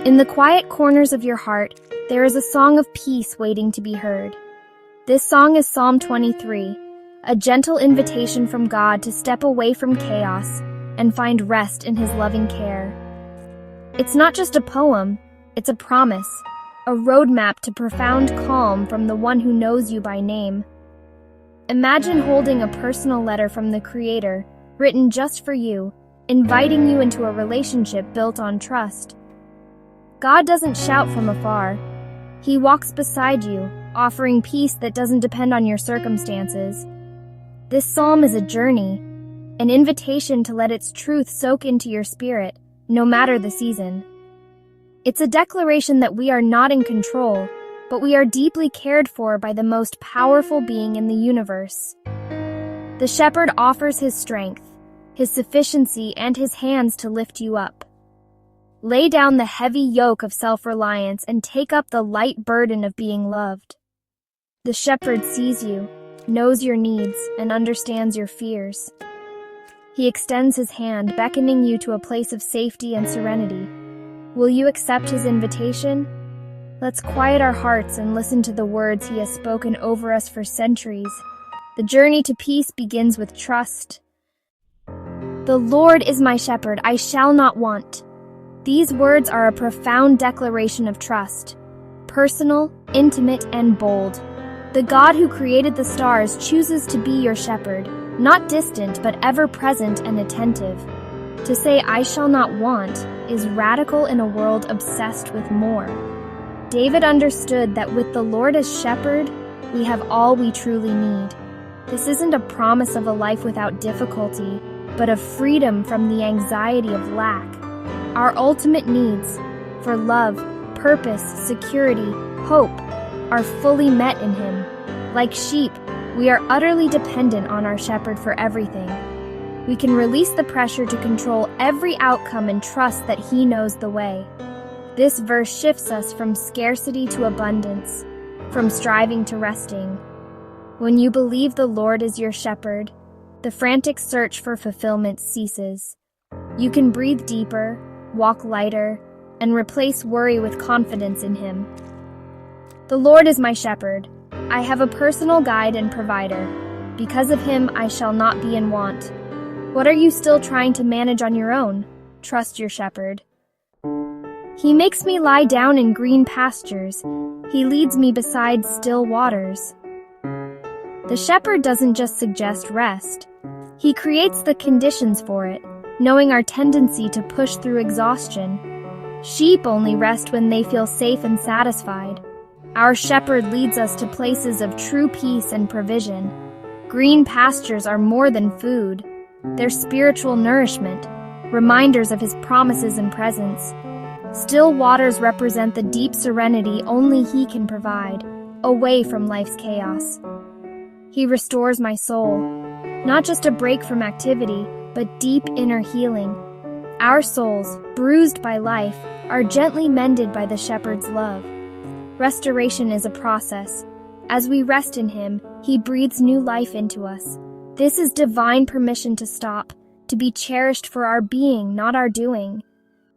In the quiet corners of your heart, there is a song of peace waiting to be heard. This song is Psalm 23, a gentle invitation from God to step away from chaos and find rest in His loving care. It's not just a poem, it's a promise, a roadmap to profound calm from the one who knows you by name. Imagine holding a personal letter from the Creator, written just for you, inviting you into a relationship built on trust. God doesn't shout from afar. He walks beside you, offering peace that doesn't depend on your circumstances. This psalm is a journey, an invitation to let its truth soak into your spirit, no matter the season. It's a declaration that we are not in control, but we are deeply cared for by the most powerful being in the universe. The shepherd offers his strength, his sufficiency, and his hands to lift you up. Lay down the heavy yoke of self-reliance and take up the light burden of being loved. The shepherd sees you, knows your needs, and understands your fears. He extends his hand, beckoning you to a place of safety and serenity. Will you accept his invitation? Let's quiet our hearts and listen to the words he has spoken over us for centuries. The journey to peace begins with trust. The Lord is my shepherd, I shall not want. These words are a profound declaration of trust, personal, intimate, and bold. The God who created the stars chooses to be your shepherd, not distant but ever present and attentive. To say I shall not want is radical in a world obsessed with more. David understood that with the Lord as shepherd, we have all we truly need. This isn't a promise of a life without difficulty, but of freedom from the anxiety of lack. Our ultimate needs for love, purpose, security, hope are fully met in Him. Like sheep, we are utterly dependent on our shepherd for everything. We can release the pressure to control every outcome and trust that He knows the way. This verse shifts us from scarcity to abundance, from striving to resting. When you believe the Lord is your shepherd, the frantic search for fulfillment ceases. You can breathe deeper, walk lighter, and replace worry with confidence in Him. The Lord is my shepherd. I have a personal guide and provider. Because of Him, I shall not be in want. What are you still trying to manage on your own? Trust your shepherd. He makes me lie down in green pastures. He leads me beside still waters. The shepherd doesn't just suggest rest. He creates the conditions for it, knowing our tendency to push through exhaustion. Sheep only rest when they feel safe and satisfied. Our shepherd leads us to places of true peace and provision. Green pastures are more than food. They're spiritual nourishment, reminders of His promises and presence. Still waters represent the deep serenity only He can provide, away from life's chaos. He restores my soul, not just a break from activity, but deep inner healing. Our souls, bruised by life, are gently mended by the shepherd's love. Restoration is a process. As we rest in Him, He breathes new life into us. This is divine permission to stop, to be cherished for our being, not our doing.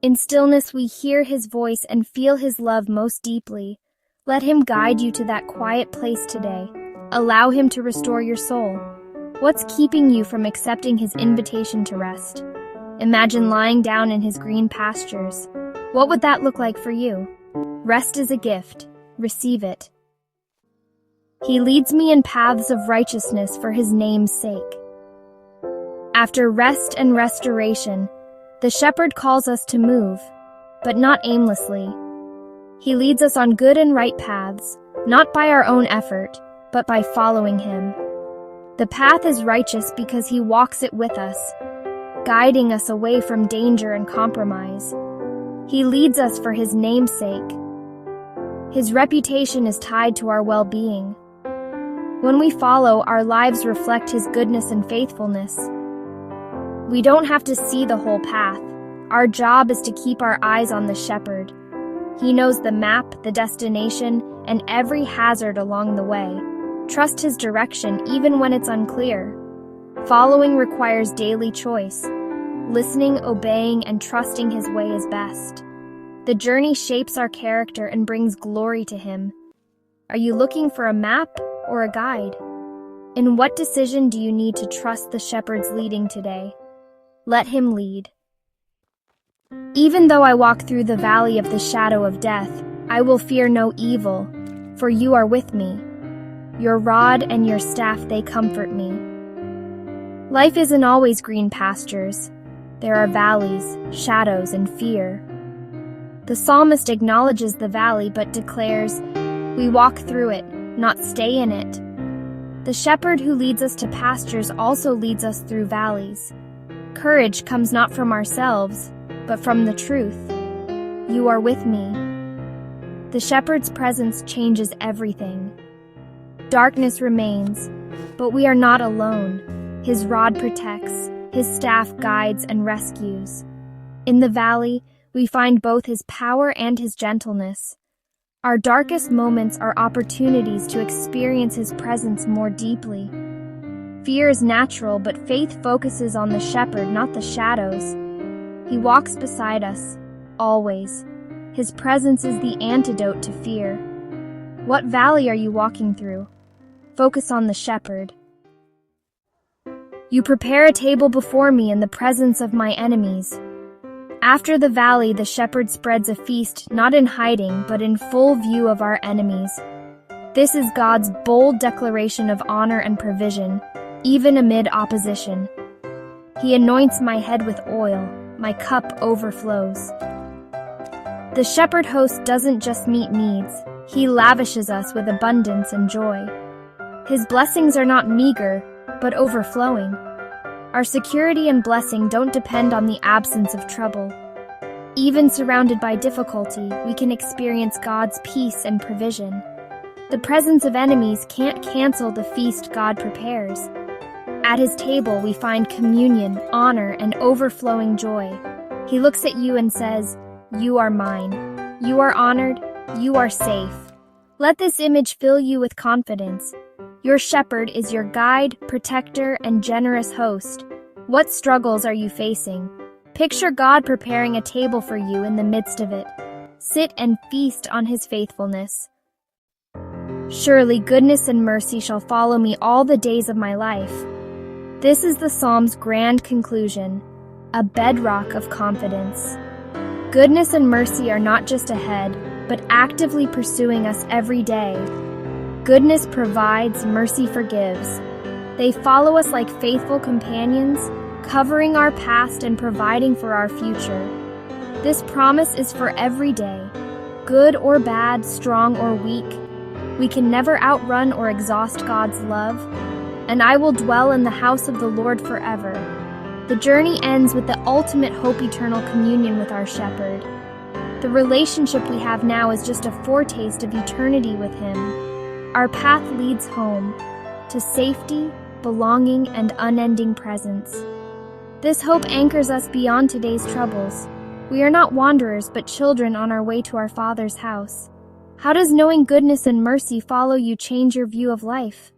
In stillness, we hear His voice and feel His love most deeply. Let Him guide you to that quiet place today. Allow Him to restore your soul. What's keeping you from accepting His invitation to rest? Imagine lying down in His green pastures. What would that look like for you? Rest is a gift. Receive it. He leads me in paths of righteousness for His name's sake. After rest and restoration, the shepherd calls us to move, but not aimlessly. He leads us on good and right paths, not by our own effort, but by following Him. The path is righteous because He walks it with us, guiding us away from danger and compromise. He leads us for His name's sake. His reputation is tied to our well-being. When we follow, our lives reflect His goodness and faithfulness. We don't have to see the whole path. Our job is to keep our eyes on the shepherd. He knows the map, the destination, and every hazard along the way. Trust His direction even when it's unclear. Following requires daily choice. Listening, obeying, and trusting His way is best. The journey shapes our character and brings glory to Him. Are you looking for a map or a guide? In what decision do you need to trust the shepherd's leading today? Let Him lead. Even though I walk through the valley of the shadow of death, I will fear no evil, for you are with me. Your rod and your staff, they comfort me. Life isn't always green pastures. There are valleys, shadows, and fear. The psalmist acknowledges the valley but declares, "We walk through it, not stay in it." The shepherd who leads us to pastures also leads us through valleys. Courage comes not from ourselves, but from the truth. You are with me. The shepherd's presence changes everything. Darkness remains, but we are not alone. His rod protects, His staff guides and rescues. In the valley, we find both His power and His gentleness. Our darkest moments are opportunities to experience His presence more deeply. Fear is natural, but faith focuses on the shepherd, not the shadows. He walks beside us, always. His presence is the antidote to fear. What valley are you walking through? Focus on the shepherd. You prepare a table before me in the presence of my enemies. After the valley, the shepherd spreads a feast, not in hiding, but in full view of our enemies. This is God's bold declaration of honor and provision, even amid opposition. He anoints my head with oil, my cup overflows. The shepherd host doesn't just meet needs, He lavishes us with abundance and joy. His blessings are not meager, but overflowing. Our security and blessing don't depend on the absence of trouble. Even surrounded by difficulty, we can experience God's peace and provision. The presence of enemies can't cancel the feast God prepares. At His table, we find communion, honor, and overflowing joy. He looks at you and says, "You are mine. You are honored. You are safe." Let this image fill you with confidence. Your shepherd is your guide, protector, and generous host. What struggles are you facing? Picture God preparing a table for you in the midst of it. Sit and feast on His faithfulness. Surely goodness and mercy shall follow me all the days of my life. This is the Psalm's grand conclusion, a bedrock of confidence. Goodness and mercy are not just ahead, but actively pursuing us every day. Goodness provides, mercy forgives. They follow us like faithful companions, covering our past and providing for our future. This promise is for every day. Good or bad, strong or weak, we can never outrun or exhaust God's love. And I will dwell in the house of the Lord forever. The journey ends with the ultimate hope, eternal communion with our shepherd. The relationship we have now is just a foretaste of eternity with Him. Our path leads home, to safety, belonging, and unending presence. This hope anchors us beyond today's troubles. We are not wanderers, but children on our way to our Father's house. How does knowing goodness and mercy follow you change your view of life?